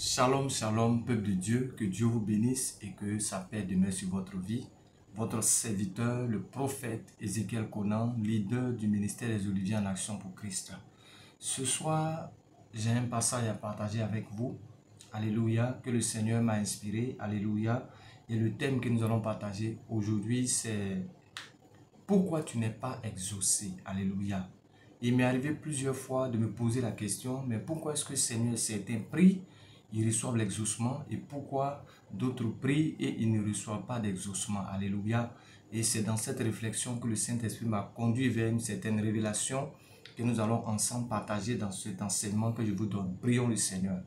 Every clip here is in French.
Shalom, shalom, peuple de Dieu, que Dieu vous bénisse et que sa paix demeure sur votre vie. Votre serviteur, le prophète Ézéchiel Conan, leader du ministère des Oliviers en action pour Christ. Ce soir, j'ai un passage à partager avec vous. Alléluia, que le Seigneur m'a inspiré. Alléluia. Et le thème que nous allons partager aujourd'hui, c'est pourquoi tu n'es pas exaucé. Alléluia. Il m'est arrivé plusieurs fois de me poser la question, mais pourquoi est-ce que Seigneur, certains prient, ils reçoivent l'exaucement, et pourquoi d'autres prient et ils ne reçoivent pas d'exaucement. Alléluia. Et c'est dans cette réflexion que le Saint-Esprit m'a conduit vers une certaine révélation que nous allons ensemble partager dans cet enseignement que je vous donne. Prions le Seigneur.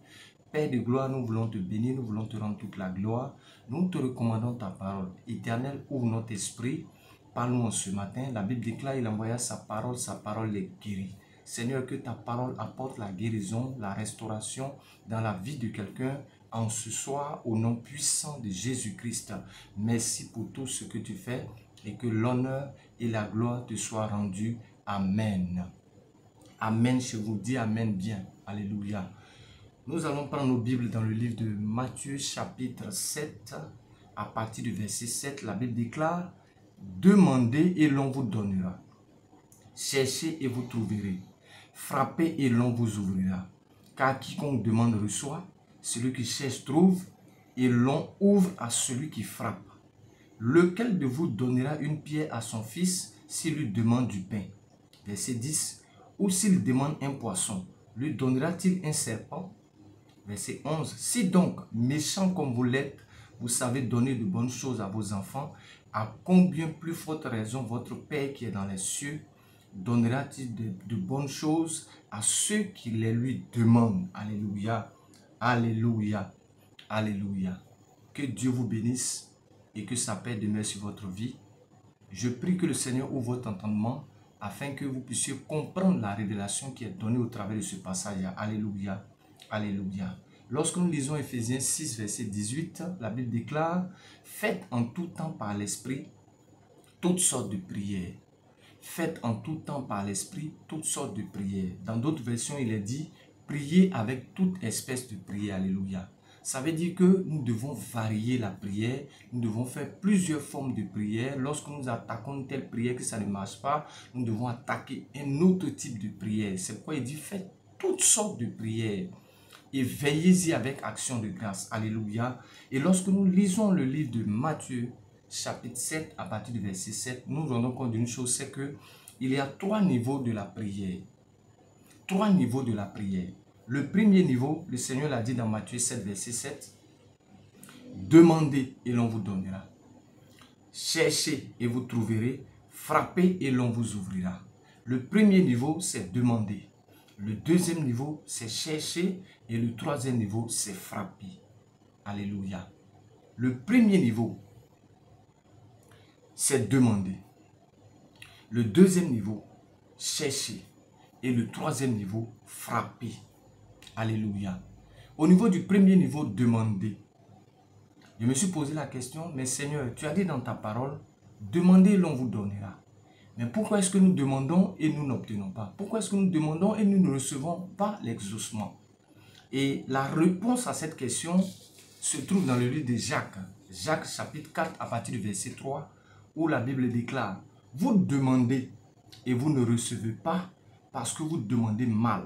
Père de gloire, nous voulons te bénir, nous voulons te rendre toute la gloire. Nous te recommandons ta parole. Éternel, ouvre notre esprit. Parle-nous ce matin. La Bible déclare, il envoya sa parole les guérit. Seigneur, que ta parole apporte la guérison, la restauration dans la vie de quelqu'un en ce soir, au nom puissant de Jésus-Christ. Merci pour tout ce que tu fais et que l'honneur et la gloire te soient rendus. Amen. Amen, je vous dis Amen bien. Alléluia. Nous allons prendre nos Bibles dans le livre de Matthieu chapitre 7, à partir du verset 7. La Bible déclare, « Demandez et l'on vous donnera. Cherchez et vous trouverez. Frappez et l'on vous ouvrira. Car quiconque demande reçoit, celui qui cherche trouve, et l'on ouvre à celui qui frappe. Lequel de vous donnera une pierre à son fils s'il lui demande du pain? » Verset 10. « Ou s'il demande un poisson, lui donnera-t-il un serpent? » Verset 11. « Si donc, méchant comme vous l'êtes, vous savez donner de bonnes choses à vos enfants, à combien plus forte raison votre Père qui est dans les cieux donnera-t-il de bonnes choses à ceux qui les lui demandent. » Alléluia. Alléluia. Alléluia. Que Dieu vous bénisse et que sa paix demeure sur votre vie. Je prie que le Seigneur ouvre votre entendement afin que vous puissiez comprendre la révélation qui est donnée au travers de ce passage. Alléluia. Alléluia. Lorsque nous lisons Ephésiens 6, verset 18, la Bible déclare, « Faites en tout temps par l'Esprit toutes sortes de prières. » Faites en tout temps par l'Esprit toutes sortes de prières. Dans d'autres versions, il est dit, « Priez avec toute espèce de prière. » Alléluia. Ça veut dire que nous devons varier la prière, nous devons faire plusieurs formes de prière. Lorsque nous attaquons une telle prière que ça ne marche pas, nous devons attaquer un autre type de prière. C'est pourquoi il dit, « Faites toutes sortes de prières. » Et veillez-y avec action de grâce. Alléluia. Et lorsque nous lisons le livre de Matthieu, chapitre 7, à partir du verset 7, nous nous rendons compte d'une chose, c'est que il y a 3 niveaux de la prière. 3 niveaux de la prière. Le premier niveau, le Seigneur l'a dit dans Matthieu 7, verset 7, « Demandez et l'on vous donnera. Cherchez et vous trouverez. Frappez et l'on vous ouvrira. » Le premier niveau, c'est demander. Le deuxième niveau, c'est chercher. Et le troisième niveau, c'est frapper. Alléluia. Le premier niveau, c'est demander. Le deuxième niveau, chercher. Et le troisième niveau, frapper. Alléluia. Au niveau du premier niveau, demander. Je me suis posé la question, mais Seigneur, tu as dit dans ta parole, demandez et l'on vous donnera. Mais pourquoi est-ce que nous demandons et nous n'obtenons pas? Pourquoi est-ce que nous demandons et nous ne recevons pas l'exaucement? Et la réponse à cette question se trouve dans le livre de Jacques. Jacques chapitre 4 à partir du verset 3 où la Bible déclare, « Vous demandez et vous ne recevez pas parce que vous demandez mal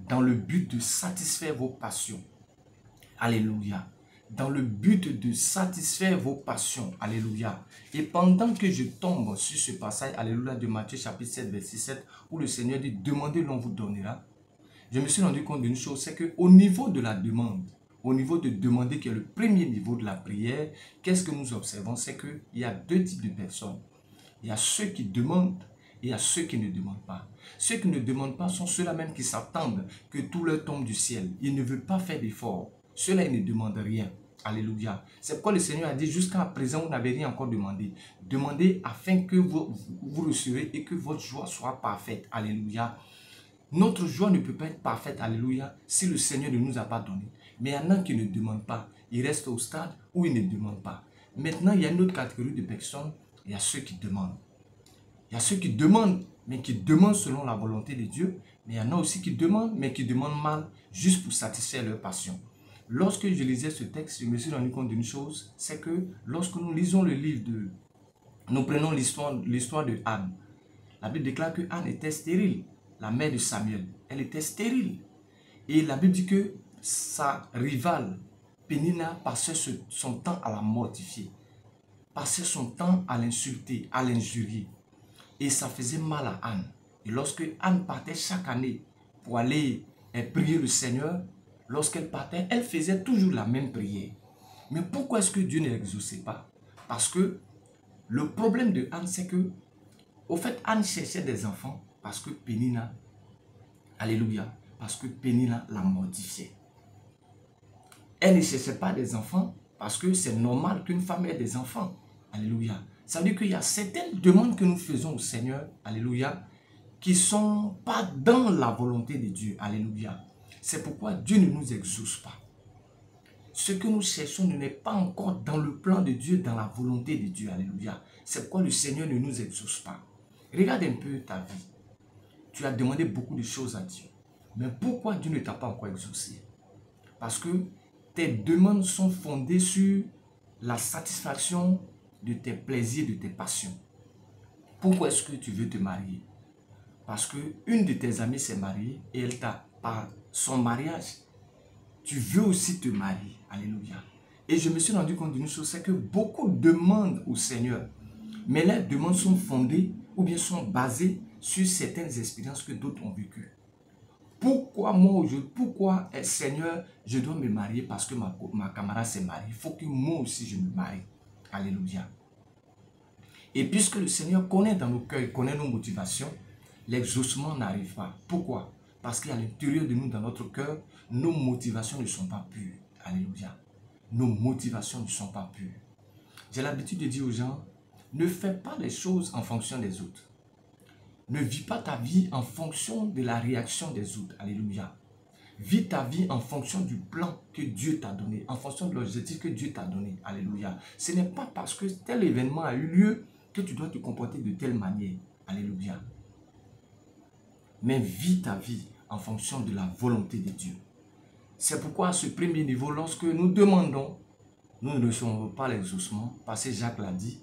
dans le but de satisfaire vos passions. » Alléluia. Dans le but de satisfaire vos passions. Alléluia. Et pendant que je tombe sur ce passage, alléluia, de Matthieu chapitre 7, verset 7, où le Seigneur dit, « Demandez, l'on vous donnera », je me suis rendu compte d'une chose, c'est qu'au niveau de la demande, au niveau de demander, qui est le premier niveau de la prière, qu'est-ce que nous observons? C'est qu'il y a 2 types de personnes. Il y a ceux qui demandent et il y a ceux qui ne demandent pas. Ceux qui ne demandent pas sont ceux-là même qui s'attendent que tout leur tombe du ciel. Ils ne veulent pas faire d'efforts. Ceux-là, ils ne demandent rien. Alléluia. C'est pourquoi le Seigneur a dit, jusqu'à présent, vous n'avez rien encore demandé. Demandez afin que vous recevez et que votre joie soit parfaite. Alléluia. Notre joie ne peut pas être parfaite, alléluia, si le Seigneur ne nous a pas donné. Mais il y en a qui ne demandent pas. Ils restent au stade où ils ne demandent pas. Maintenant, il y a une autre catégorie de personnes. Il y a ceux qui demandent. Il y a ceux qui demandent, mais qui demandent selon la volonté de Dieu. Mais il y en a aussi qui demandent, mais qui demandent mal, juste pour satisfaire leur passion. Lorsque je lisais ce texte, je me suis rendu compte d'une chose, c'est que lorsque nous lisons le livre de... Nous prenons l'histoire de Anne. La Bible déclare que Anne était stérile, la mère de Samuel. Elle était stérile. Et la Bible dit que sa rivale, Pénina, passait son temps à la mortifier, passait son temps à l'insulter, à l'injurier. Et ça faisait mal à Anne. Et lorsque Anne partait chaque année pour aller prier le Seigneur, lorsqu'elle partait, elle faisait toujours la même prière. Mais pourquoi est-ce que Dieu ne l'exauçait pas? Parce que le problème de Anne, c'est que, au fait, Anne cherchait des enfants parce que Pénina, alléluia, parce que Pénina la mortifiait. Elle ne cherchait pas des enfants parce que c'est normal qu'une femme ait des enfants. Alléluia. Ça veut dire qu'il y a certaines demandes que nous faisons au Seigneur, alléluia, qui ne sont pas dans la volonté de Dieu. Alléluia. C'est pourquoi Dieu ne nous exauce pas. Ce que nous cherchons n'est pas encore dans le plan de Dieu, dans la volonté de Dieu. Alléluia. C'est pourquoi le Seigneur ne nous exauce pas. Regarde un peu ta vie. Tu as demandé beaucoup de choses à Dieu. Mais pourquoi Dieu ne t'a pas encore exaucé? Parce que tes demandes sont fondées sur la satisfaction de tes plaisirs, de tes passions. Pourquoi est-ce que tu veux te marier? Parce qu'une de tes amies s'est mariée et elle t'a, par son mariage, tu veux aussi te marier. Alléluia. Et je me suis rendu compte d'une chose, c'est que beaucoup demandent au Seigneur, mais leurs demandes sont fondées ou bien sont basées sur certaines expériences que d'autres ont vécues. Pourquoi moi aujourd'hui, pourquoi Seigneur, je dois me marier parce que ma camarade s'est mariée? Il faut que moi aussi je me marie. Alléluia. Et puisque le Seigneur connaît dans nos cœurs, il connaît nos motivations, l'exaucement n'arrive pas. Pourquoi? Parce qu'à l'intérieur de nous, dans notre cœur, nos motivations ne sont pas pures. Alléluia. Nos motivations ne sont pas pures. J'ai l'habitude de dire aux gens, ne fais pas les choses en fonction des autres. Ne vis pas ta vie en fonction de la réaction des autres. Alléluia. Vis ta vie en fonction du plan que Dieu t'a donné, en fonction de l'objectif que Dieu t'a donné. Alléluia. Ce n'est pas parce que tel événement a eu lieu que tu dois te comporter de telle manière. Alléluia. Mais vis ta vie en fonction de la volonté de Dieu. C'est pourquoi à ce premier niveau, lorsque nous demandons, nous ne recevons pas l'exaucement, parce que Jacques l'a dit,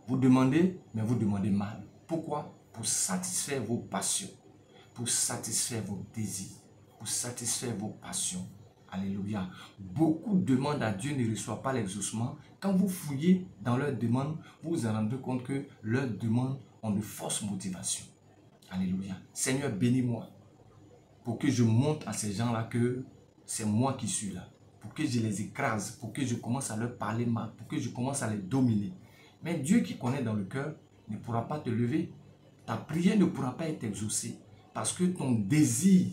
vous demandez, mais vous demandez mal. Pourquoi? Pour satisfaire vos passions, pour satisfaire vos désirs, pour satisfaire vos passions. Alléluia. Beaucoup demandent à Dieu, ne reçoivent pas l'exaucement. Quand vous fouillez dans leurs demandes, vous vous rendez compte que leurs demandes ont de fausses motivations. Alléluia. Seigneur, bénis-moi pour que je montre à ces gens-là que c'est moi qui suis là. Pour que je les écrase, pour que je commence à leur parler mal, pour que je commence à les dominer. Mais Dieu qui connaît dans le cœur ne pourra pas te lever. Ta prière ne pourra pas être exaucée parce que ton désir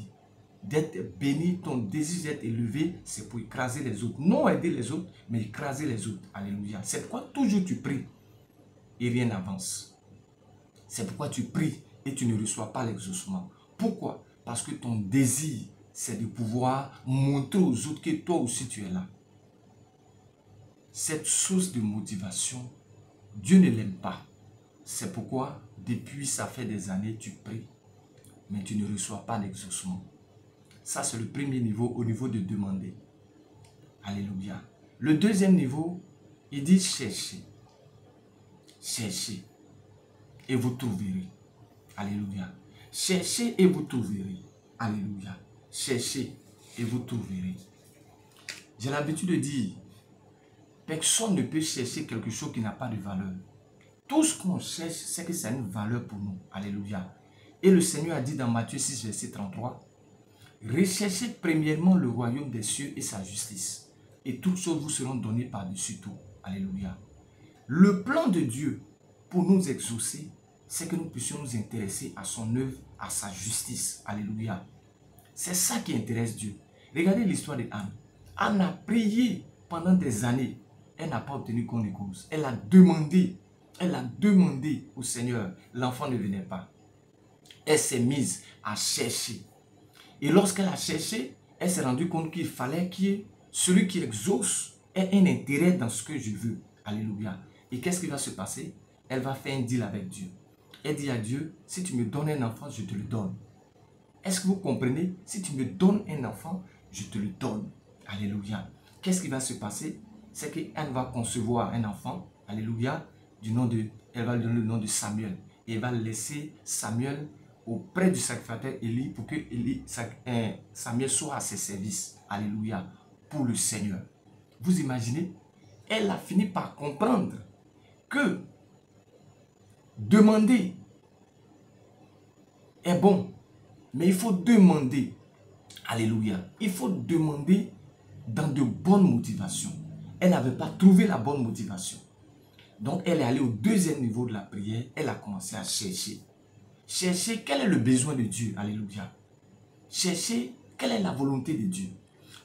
d'être béni, ton désir d'être élevé, c'est pour écraser les autres. Non aider les autres, mais écraser les autres. Alléluia. C'est pourquoi toujours tu pries et rien n'avance. C'est pourquoi tu pries et tu ne reçois pas l'exaucement. Pourquoi? Parce que ton désir, c'est de pouvoir montrer aux autres que toi aussi tu es là. Cette source de motivation, Dieu ne l'aime pas. C'est pourquoi, depuis ça fait des années, tu pries, mais tu ne reçois pas l'exaucement. Ça, c'est le premier niveau, au niveau de demander. Alléluia. Le deuxième niveau, il dit cherchez. Cherchez et vous trouverez. Alléluia. Cherchez et vous trouverez. Alléluia. Cherchez et vous trouverez. J'ai l'habitude de dire, personne ne peut chercher quelque chose qui n'a pas de valeur. Tout ce qu'on cherche, c'est que ça a une valeur pour nous. Alléluia. Et le Seigneur a dit dans Matthieu 6, verset 33, recherchez premièrement le royaume des cieux et sa justice, et toutes choses vous seront données par-dessus tout. Alléluia. Le plan de Dieu pour nous exaucer, c'est que nous puissions nous intéresser à son œuvre, à sa justice. Alléluia. C'est ça qui intéresse Dieu. Regardez l'histoire de Anne. Anne a prié pendant des années. Elle n'a pas obtenu qu'on épouse. Elle a demandé au Seigneur. L'enfant ne venait pas. Elle s'est mise à chercher. Et lorsqu'elle a cherché, elle s'est rendue compte qu'il fallait qu'il y ait celui qui exauce ait un intérêt dans ce que je veux. Alléluia. Et qu'est-ce qui va se passer? Elle va faire un deal avec Dieu. Elle dit à Dieu, si tu me donnes un enfant, je te le donne. Est-ce que vous comprenez? Si tu me donnes un enfant, je te le donne. Alléluia. Qu'est-ce qui va se passer? C'est qu'elle va concevoir un enfant. Alléluia. Elle va lui donner le nom de Samuel. Et elle va laisser Samuel auprès du sacrificateur Élie pour que Samuel soit à ses services. Alléluia. Pour le Seigneur. Vous imaginez? Elle a fini par comprendre que demander est bon, mais il faut demander. Alléluia. Il faut demander dans de bonnes motivations. Elle n'avait pas trouvé la bonne motivation. Donc, elle est allée au deuxième niveau de la prière. Elle a commencé à chercher. Chercher quel est le besoin de Dieu. Alléluia. Chercher quelle est la volonté de Dieu.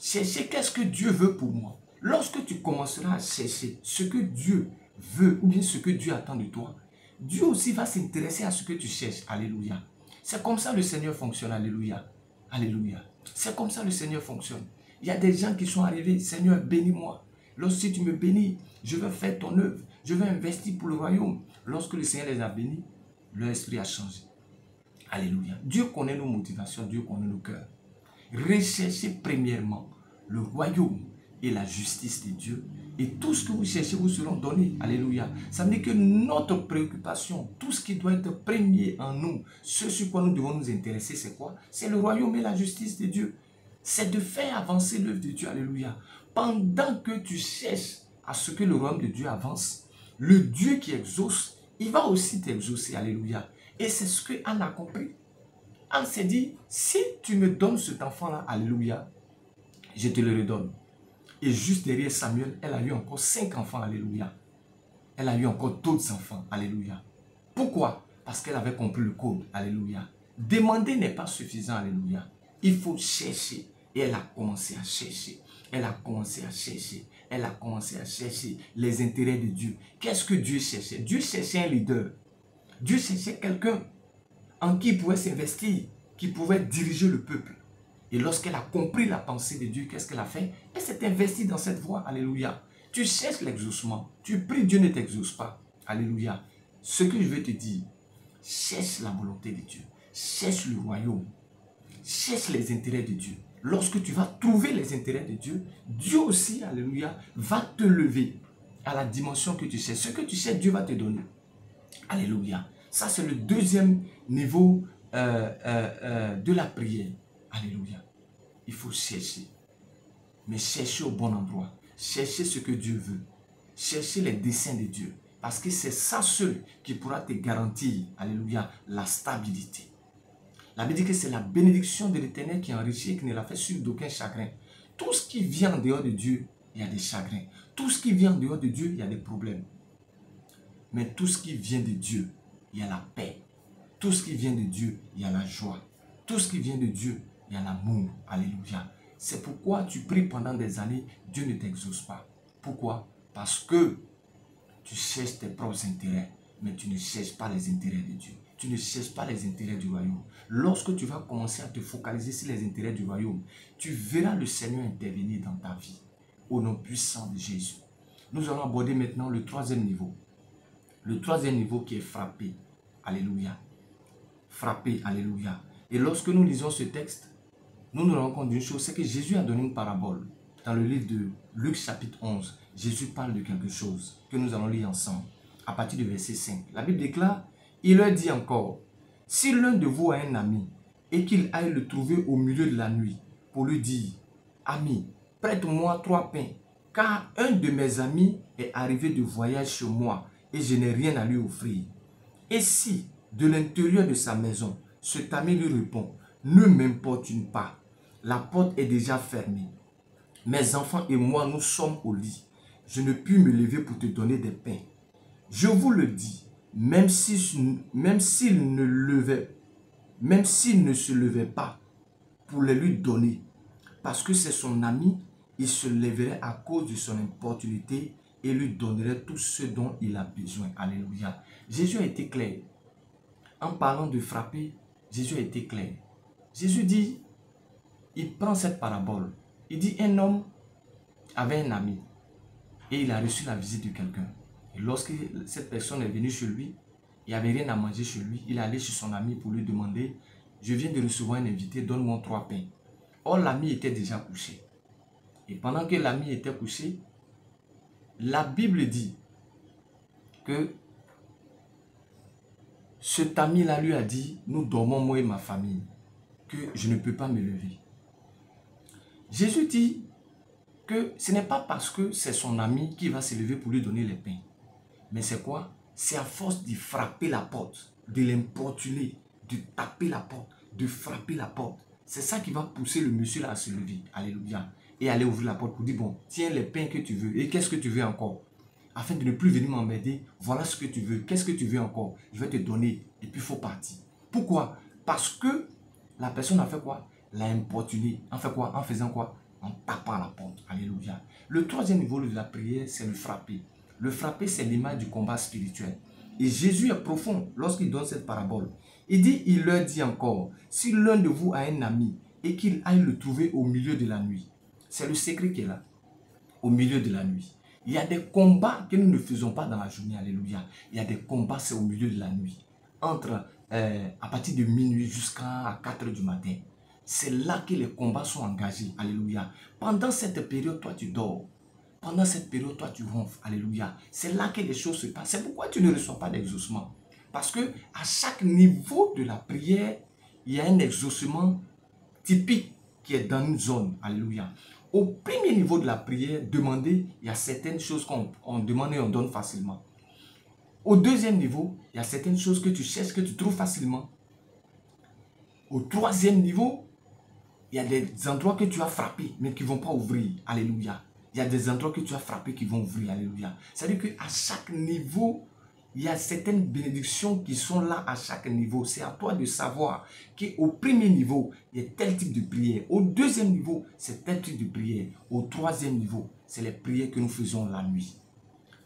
Chercher qu'est-ce que Dieu veut pour moi. Lorsque tu commenceras à chercher ce que Dieu veut ou bien ce que Dieu attend de toi, Dieu aussi va s'intéresser à ce que tu cherches. Alléluia. C'est comme ça le Seigneur fonctionne. Alléluia. Alléluia. C'est comme ça le Seigneur fonctionne. Il y a des gens qui sont arrivés. Seigneur, bénis-moi. Lorsque tu me bénis, je vais faire ton œuvre. Je vais investir pour le royaume. Lorsque le Seigneur les a bénis, leur esprit a changé. Alléluia. Dieu connaît nos motivations. Dieu connaît nos cœurs. Recherchez premièrement le royaume et la justice de Dieu. Et tout ce que vous cherchez vous seront donnés. Alléluia. Ça veut dire que notre préoccupation, tout ce qui doit être premier en nous, ce sur quoi nous devons nous intéresser, c'est quoi? C'est le royaume et la justice de Dieu. C'est de faire avancer l'œuvre de Dieu. Alléluia. Pendant que tu cherches à ce que le royaume de Dieu avance, le Dieu qui exauce, il va aussi t'exaucer. Alléluia. Et c'est ce que Anne a compris. Anne s'est dit, si tu me donnes cet enfant-là, alléluia, je te le redonne. Et juste derrière Samuel, elle a eu encore 5 enfants, alléluia. Elle a eu encore d'autres enfants, alléluia. Pourquoi? Parce qu'elle avait compris le code, alléluia. Demander n'est pas suffisant, alléluia. Il faut chercher. Et elle a commencé à chercher. Elle a commencé à chercher. Elle a commencé à chercher les intérêts de Dieu. Qu'est-ce que Dieu cherchait? Dieu cherchait un leader. Dieu cherchait quelqu'un en qui il pouvait s'investir, qui pouvait diriger le peuple. Et lorsqu'elle a compris la pensée de Dieu, qu'est-ce qu'elle a fait? Elle s'est investie dans cette voie. Alléluia. Tu cherches l'exaucement. Tu pries, Dieu ne t'exauce pas. Alléluia. Ce que je veux te dire, cherche la volonté de Dieu. Cherche le royaume. Cherche les intérêts de Dieu. Lorsque tu vas trouver les intérêts de Dieu, Dieu aussi, alléluia, va te lever à la dimension que tu cherches. Ce que tu cherches, Dieu va te donner. Alléluia. Ça, c'est le deuxième niveau de la prière. Alléluia. Il faut chercher. Mais chercher au bon endroit. Chercher ce que Dieu veut. Chercher les desseins de Dieu. Parce que c'est ça seul qui pourra te garantir, alléluia, la stabilité. La Bible dit que c'est la bénédiction de l'Éternel qui enrichit et qui ne la fait suivre d'aucun chagrin. Tout ce qui vient en dehors de Dieu, il y a des chagrins. Tout ce qui vient en dehors de Dieu, il y a des problèmes. Mais tout ce qui vient de Dieu, il y a la paix. Tout ce qui vient de Dieu, il y a la joie. Tout ce qui vient de Dieu, il y a l'amour. Alléluia. C'est pourquoi tu pries pendant des années, Dieu ne t'exauce pas. Pourquoi? Parce que tu cherches tes propres intérêts, mais tu ne cherches pas les intérêts de Dieu. Tu ne cherches pas les intérêts du royaume. Lorsque tu vas commencer à te focaliser sur les intérêts du royaume, tu verras le Seigneur intervenir dans ta vie. Au nom puissant de Jésus. Nous allons aborder maintenant le troisième niveau. Le troisième niveau qui est frappé. Alléluia. Frappé. Alléluia. Et lorsque nous lisons ce texte, nous nous rendons compte d'une chose, c'est que Jésus a donné une parabole. Dans le livre de Luc chapitre 11, Jésus parle de quelque chose que nous allons lire ensemble. À partir du verset 5. La Bible déclare, il leur dit encore, si l'un de vous a un ami et qu'il aille le trouver au milieu de la nuit pour lui dire, ami, prête-moi 3 pains, car un de mes amis est arrivé de voyage chez moi et je n'ai rien à lui offrir. Et si, de l'intérieur de sa maison, cet ami lui répond, ne m'importune pas, la porte est déjà fermée. Mes enfants et moi, nous sommes au lit. Je ne puis me lever pour te donner des pains. Je vous le dis, même s'il ne se levait pas pour les lui donner, parce que c'est son ami, il se lèverait à cause de son importunité et lui donnerait tout ce dont il a besoin. Alléluia. Jésus a été clair. En parlant de frapper, Jésus a été clair. Jésus dit, il prend cette parabole. Il dit, un homme avait un ami et il a reçu la visite de quelqu'un. Et lorsque cette personne est venue chez lui, il n'y avait rien à manger chez lui, il est allé chez son ami pour lui demander, je viens de recevoir un invité, donne-moi 3 pains. Or, l'ami était déjà couché. Et pendant que l'ami était couché, la Bible dit que cet ami-là lui a dit, nous dormons moi et ma famille, que je ne peux pas me lever. Jésus dit que ce n'est pas parce que c'est son ami qui va se lever pour lui donner les pains. Mais c'est quoi? C'est à force de frapper la porte, de l'importuner, de taper la porte, de frapper la porte. C'est ça qui va pousser le monsieur là à se lever. Alléluia. Et aller ouvrir la porte pour dire, bon, tiens les pains que tu veux. Et qu'est-ce que tu veux encore? Afin de ne plus venir m'emmerder, voilà ce que tu veux. Qu'est-ce que tu veux encore? Je vais te donner. Et puis il faut partir. Pourquoi? Parce que la personne a fait quoi? L'a importuné. En fait quoi? En faisant quoi? En tapant la porte. Alléluia. Le troisième niveau de la prière, c'est le frapper. Le frapper, c'est l'image du combat spirituel. Et Jésus est profond lorsqu'il donne cette parabole. Il leur dit encore, si l'un de vous a un ami et qu'il aille le trouver au milieu de la nuit, c'est le secret qui est là, au milieu de la nuit. Il y a des combats que nous ne faisons pas dans la journée, alléluia. Il y a des combats, c'est au milieu de la nuit. À partir de minuit jusqu'à 4 h du matin. C'est là que les combats sont engagés, alléluia. Pendant cette période, toi tu dors. Pendant cette période, toi tu ronfles, alléluia. C'est là que les choses se passent. C'est pourquoi tu ne reçois pas d'exaucement. Parce que à chaque niveau de la prière, il y a un exaucement typique qui est dans une zone, alléluia. Au premier niveau de la prière, demander, il y a certaines choses qu'on demande et on donne facilement. Au deuxième niveau, il y a certaines choses que tu cherches, que tu trouves facilement. Au troisième niveau, il y a des endroits que tu as frappés, mais qui ne vont pas ouvrir, alléluia. Il y a des endroits que tu as frappés qui vont ouvrir, alléluia. C'est-à-dire qu'à chaque niveau, il y a certaines bénédictions qui sont là à chaque niveau. C'est à toi de savoir qu'au premier niveau, il y a tel type de prière. Au deuxième niveau, c'est tel type de prière. Au troisième niveau, c'est les prières que nous faisons la nuit.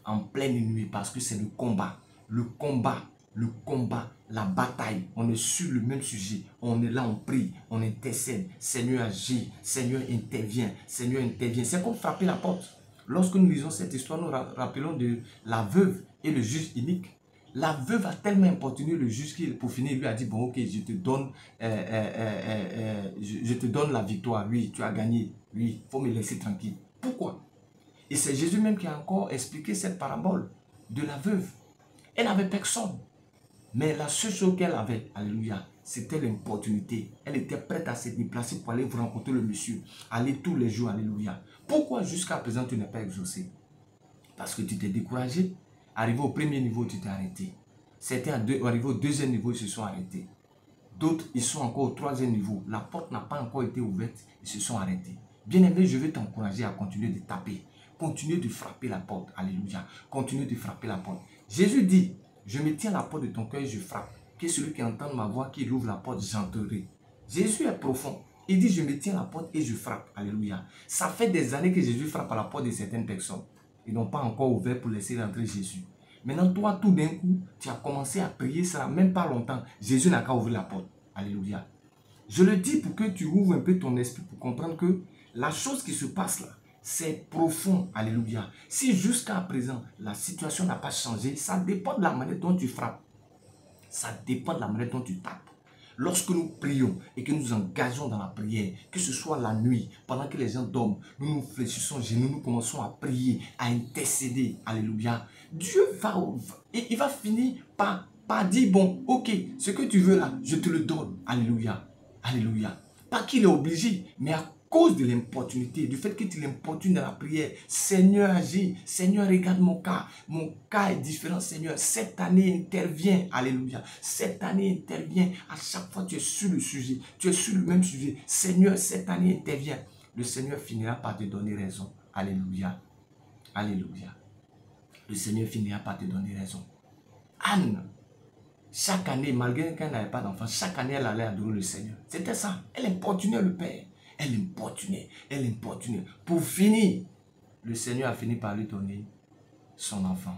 En pleine nuit, parce que c'est le combat. Le combat, la bataille. On est sur le même sujet. On est là, on prie, on intercède. Seigneur agit, Seigneur intervient, Seigneur intervient. C'est comme frapper la porte. Lorsque nous lisons cette histoire, nous rappelons de la veuve et le juge inique. La veuve a tellement importuné le juge qu'il, pour finir, lui a dit, bon ok, je te donne la victoire. Oui, tu as gagné. Oui, il faut me laisser tranquille. Pourquoi? Et c'est Jésus même qui a encore expliqué cette parabole de la veuve. Elle n'avait personne. Mais la seule chose qu'elle avait, alléluia, c'était l'importunité. Elle était prête à se déplacer pour aller rencontrer le monsieur. Aller tous les jours, alléluia. Pourquoi jusqu'à présent tu n'es pas exaucé? Parce que tu t'es découragé. Arrivé au premier niveau, tu t'es arrêté. Certains arrivés au deuxième niveau, ils se sont arrêtés. D'autres, ils sont encore au troisième niveau. La porte n'a pas encore été ouverte, ils se sont arrêtés. Bien aimé, je veux t'encourager à continuer de taper. Continuer de frapper la porte. Alléluia. Continuer de frapper la porte. Jésus dit, je me tiens à la porte de ton cœur et je frappe. Que celui qui entend ma voix, qui ouvre la porte, j'entrerai. Jésus est profond. Il dit, je me tiens à la porte et je frappe. Alléluia. Ça fait des années que Jésus frappe à la porte de certaines personnes. Ils n'ont pas encore ouvert pour laisser rentrer Jésus. Maintenant, toi, tout d'un coup, tu as commencé à prier, ça n'a même pas longtemps. Jésus n'a qu'à ouvrir la porte. Alléluia. Je le dis pour que tu ouvres un peu ton esprit pour comprendre que la chose qui se passe là, c'est profond. Alléluia. Si jusqu'à présent, la situation n'a pas changé, ça dépend de la manière dont tu frappes. Ça dépend de la manière dont tu tapes. Lorsque nous prions et que nous engageons dans la prière, que ce soit la nuit, pendant que les gens dorment, nous nous fléchissons genoux, nous commençons à prier, à intercéder. Alléluia. Dieu il va finir par dire, bon, ok, ce que tu veux là, je te le donne. Alléluia. Alléluia. Pas qu'il est obligé, mais à cause de l'importunité, du fait que tu l'importunes dans la prière, Seigneur agit, Seigneur regarde mon cas est différent, Seigneur, cette année intervient, alléluia, cette année intervient, à chaque fois tu es sur le sujet, tu es sur le même sujet, Seigneur, cette année intervient, le Seigneur finira par te donner raison, alléluia, alléluia, le Seigneur finira par te donner raison. Anne, chaque année, malgré qu'elle n'avait pas d'enfant, chaque année elle allait adorer le Seigneur, c'était ça, elle importunait le Père. Elle importunait. Pour finir, le Seigneur a fini par lui donner son enfant.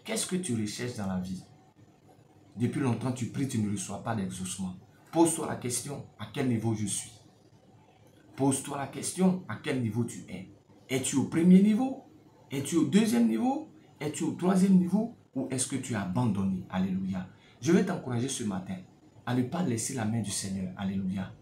Qu'est-ce que tu recherches dans la vie? Depuis longtemps, tu pries, tu ne reçois pas d'exaucement. Pose-toi la question, à quel niveau je suis? Pose-toi la question, à quel niveau tu es? Es-tu au premier niveau? Es-tu au deuxième niveau? Es-tu au troisième niveau? Ou est-ce que tu as abandonné? Alléluia. Je vais t'encourager ce matin à ne pas laisser la main du Seigneur. Alléluia.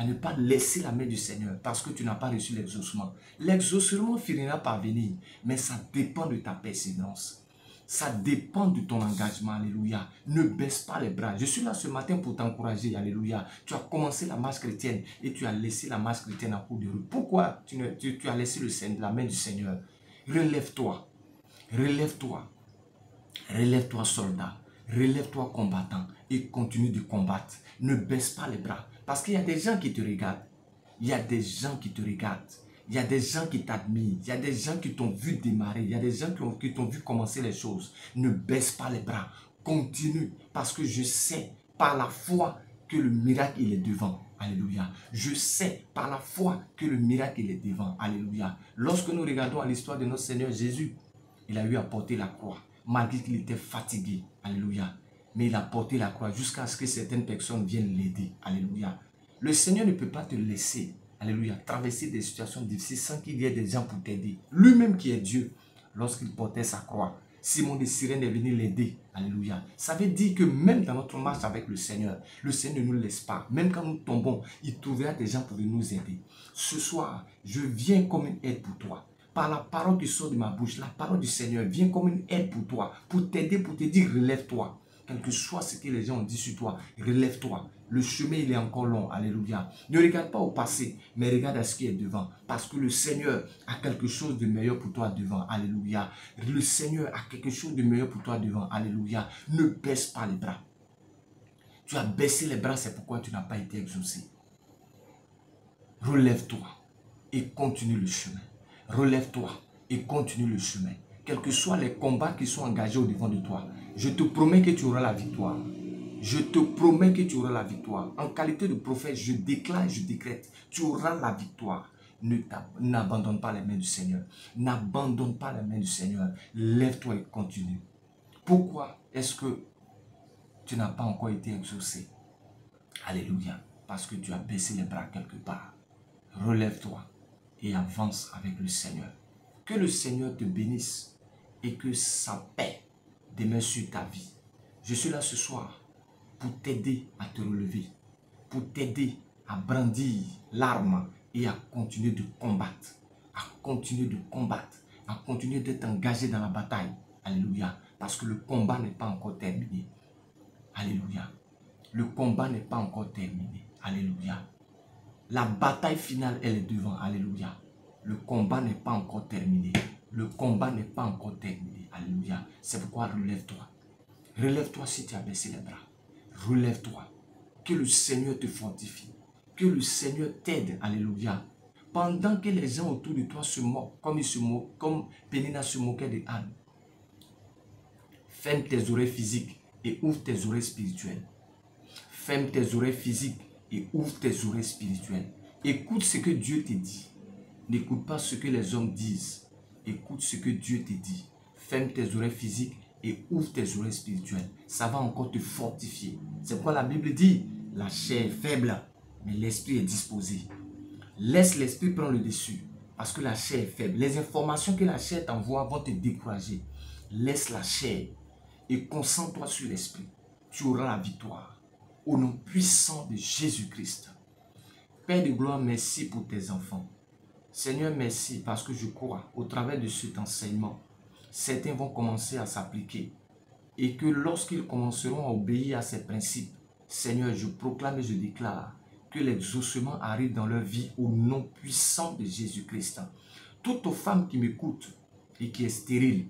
à ne pas laisser la main du Seigneur parce que tu n'as pas reçu l'exaucement. L'exaucement finira par venir, mais ça dépend de ta persévérance. Ça dépend de ton engagement, alléluia. Ne baisse pas les bras. Je suis là ce matin pour t'encourager, alléluia. Tu as commencé la marche chrétienne et tu as laissé la marche chrétienne en cours de route. Pourquoi tu as laissé la main du Seigneur? Relève-toi, relève-toi, relève-toi soldat, relève-toi combattant et continue de combattre. Ne baisse pas les bras parce qu'il y a des gens qui te regardent. Il y a des gens qui te regardent. Il y a des gens qui t'admirent. Il y a des gens qui t'ont vu démarrer. Il y a des gens qui t'ont vu commencer les choses. Ne baisse pas les bras. Continue. Parce que je sais par la foi que le miracle il est devant. Alléluia. Je sais par la foi que le miracle il est devant. Alléluia. Lorsque nous regardons à l'histoire de notre Seigneur Jésus, il a eu à porter la croix. Malgré qu'il était fatigué. Alléluia. Mais il a porté la croix jusqu'à ce que certaines personnes viennent l'aider. Alléluia. Le Seigneur ne peut pas te laisser, alléluia, traverser des situations difficiles sans qu'il y ait des gens pour t'aider. Lui-même qui est Dieu, lorsqu'il portait sa croix, Simon de Cyrène est venu l'aider. Alléluia. Ça veut dire que même dans notre marche avec le Seigneur ne nous laisse pas. Même quand nous tombons, il trouvera des gens pour nous aider. Ce soir, je viens comme une aide pour toi. Par la parole qui sort de ma bouche, la parole du Seigneur vient comme une aide pour toi, pour t'aider, pour te dire relève-toi. Quel que soit ce que les gens ont dit sur toi, relève-toi. Le chemin, il est encore long. Alléluia. Ne regarde pas au passé, mais regarde à ce qui est devant. Parce que le Seigneur a quelque chose de meilleur pour toi devant. Alléluia. Le Seigneur a quelque chose de meilleur pour toi devant. Alléluia. Ne baisse pas les bras. Tu as baissé les bras, c'est pourquoi tu n'as pas été exaucé. Relève-toi et continue le chemin. Relève-toi et continue le chemin. Quels que soient les combats qui sont engagés au devant de toi, je te promets que tu auras la victoire. Je te promets que tu auras la victoire. En qualité de prophète, je déclare, je décrète, tu auras la victoire. N'abandonne pas les mains du Seigneur. N'abandonne pas les mains du Seigneur. Lève-toi et continue. Pourquoi est-ce que tu n'as pas encore été exaucé? Alléluia. Parce que tu as baissé les bras quelque part. Relève-toi et avance avec le Seigneur. Que le Seigneur te bénisse et que sa paix demeure sur ta vie. Je suis là ce soir pour t'aider à te relever, pour t'aider à brandir l'arme et à continuer de combattre, à continuer de combattre, à continuer d'être engagé dans la bataille. Alléluia. Parce que le combat n'est pas encore terminé. Alléluia. Le combat n'est pas encore terminé. Alléluia. La bataille finale, elle est devant. Alléluia. Le combat n'est pas encore terminé. Le combat n'est pas encore terminé. Alléluia. C'est pourquoi relève-toi. Relève-toi si tu as baissé les bras. Relève-toi. Que le Seigneur te fortifie. Que le Seigneur t'aide. Alléluia. Pendant que les gens autour de toi se moquent, comme Pénina se moquait de Anne. Ferme tes oreilles physiques et ouvre tes oreilles spirituelles. Ferme tes oreilles physiques et ouvre tes oreilles spirituelles. Écoute ce que Dieu te dit. N'écoute pas ce que les hommes disent. Écoute ce que Dieu te dit. Ferme tes oreilles physiques et ouvre tes oreilles spirituelles. Ça va encore te fortifier. C'est pourquoi la Bible dit, la chair est faible, mais l'esprit est disposé. Laisse l'esprit prendre le dessus, parce que la chair est faible. Les informations que la chair t'envoie vont te décourager. Laisse la chair et concentre-toi sur l'esprit. Tu auras la victoire. Au nom puissant de Jésus-Christ. Père de gloire, merci pour tes enfants. Seigneur, merci parce que je crois au travers de cet enseignement, certains vont commencer à s'appliquer et que lorsqu'ils commenceront à obéir à ces principes, Seigneur, je proclame et je déclare que l'exaucement arrive dans leur vie au nom puissant de Jésus-Christ. Toute femme qui m'écoute et qui est stérile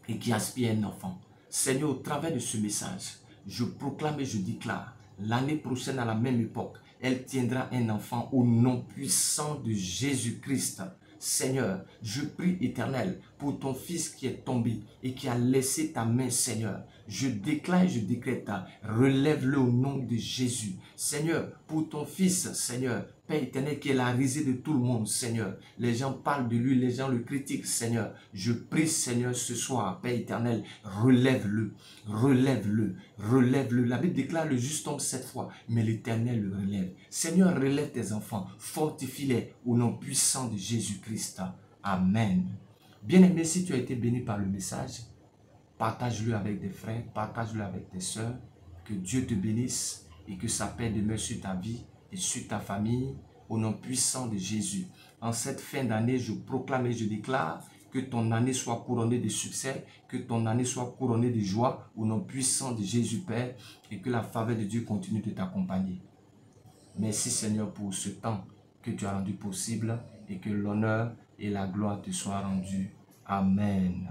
et qui aspire un enfant, Seigneur, au travers de ce message, je proclame et je déclare l'année prochaine à la même époque, elle tiendra un enfant au nom puissant de Jésus-Christ. Seigneur, je prie éternel pour ton fils qui est tombé et qui a laissé ta main, Seigneur. Je déclare et je décrète, relève-le au nom de Jésus. Seigneur, pour ton fils, Seigneur, Père éternel qui est la risée de tout le monde, Seigneur. Les gens parlent de lui, les gens le critiquent, Seigneur. Je prie, Seigneur, ce soir, Père éternel, relève-le, relève-le, relève-le. La Bible déclare le juste homme 7 fois, mais l'Éternel le relève. Seigneur, relève tes enfants, fortifie-les au nom puissant de Jésus-Christ. Amen. Bien-aimé, si tu as été béni par le message, partage-le avec des frères, partage-le avec tes sœurs. Que Dieu te bénisse et que sa paix demeure sur ta vie et sur ta famille, au nom puissant de Jésus. En cette fin d'année, je proclame et je déclare que ton année soit couronnée de succès, que ton année soit couronnée de joie, au nom puissant de Jésus Père, et que la faveur de Dieu continue de t'accompagner. Merci Seigneur pour ce temps que tu as rendu possible et que l'honneur et la gloire te soient rendus. Amen.